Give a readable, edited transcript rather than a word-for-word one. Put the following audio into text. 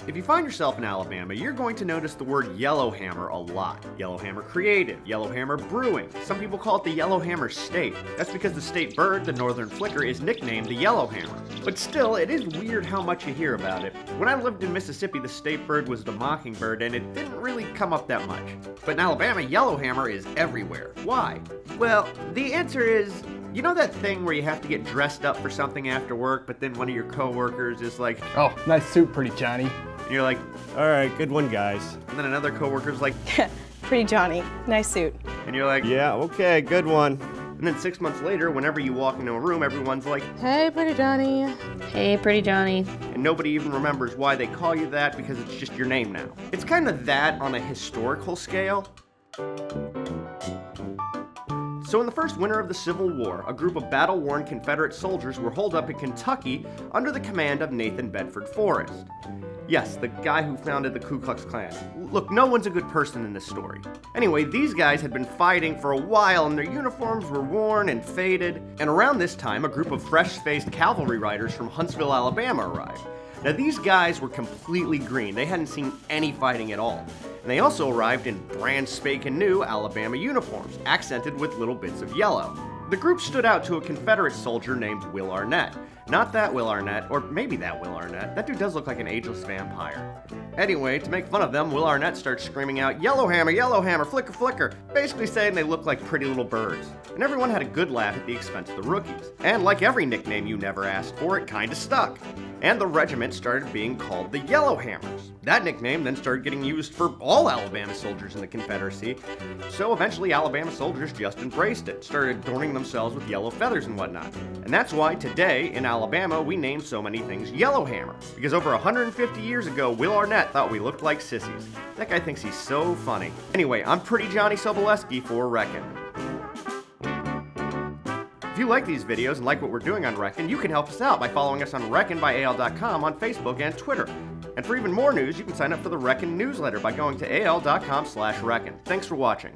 If you find yourself in Alabama, you're going to notice the word Yellowhammer a lot. Yellowhammer Creative, Yellowhammer Brewing. Some people call it the Yellowhammer State. That's because the state bird, the northern flicker, is nicknamed the Yellowhammer. But still, it is weird how much you hear about it. When I lived in Mississippi, the state bird was the mockingbird, and it didn't really come up that much. But in Alabama, Yellowhammer is everywhere. Why? Well, the answer is, you know that thing where you have to get dressed up for something after work, but then one of your coworkers is like, "Oh, nice suit, pretty Johnny." And you're like, "All right, good one, guys." And then another coworker's like, "Pretty Johnny, nice suit." And you're like, "Yeah, okay, good one." And then 6 months later, whenever you walk into a room, everyone's like, "Hey, pretty Johnny." "Hey, pretty Johnny." And nobody even remembers why they call you that because it's just your name now. It's kind of that on a historical scale. So in the first winter of the Civil War, a group of battle-worn Confederate soldiers were holed up in Kentucky under the command of Nathan Bedford Forrest. Yes, the guy who founded the Ku Klux Klan. Look, no one's a good person in this story. Anyway, these guys had been fighting for a while and their uniforms were worn and faded, and around this time, a group of fresh-faced cavalry riders from Huntsville, Alabama arrived. Now these guys were completely green. They hadn't seen any fighting at all. And they also arrived in brand spanking new Alabama uniforms, accented with little bits of yellow. The group stood out to a Confederate soldier named Will Arnett. Not that Will Arnett, or maybe that Will Arnett. That dude does look like an ageless vampire. Anyway, to make fun of them, Will Arnett starts screaming out, "Yellowhammer, Yellowhammer, flicker, flicker," basically saying they look like pretty little birds. And everyone had a good laugh at the expense of the rookies. And like every nickname you never asked for, it kinda stuck. And the regiment started being called the Yellowhammers. That nickname then started getting used for all Alabama soldiers in the Confederacy, so eventually Alabama soldiers just embraced it, started adorning themselves with yellow feathers and whatnot. And that's why today in Alabama we name so many things Yellowhammer, because over 150 years ago Will Arnett thought we looked like sissies. That guy thinks he's so funny. Anyway, I'm Pretty Johnny Soboleski for Reckin. If you like these videos and like what we're doing on Reckin, you can help us out by following us on Reckin by AL.com on Facebook and Twitter. And for even more news, you can sign up for the Reckin newsletter by going to AL.com/Reckin. Thanks for watching.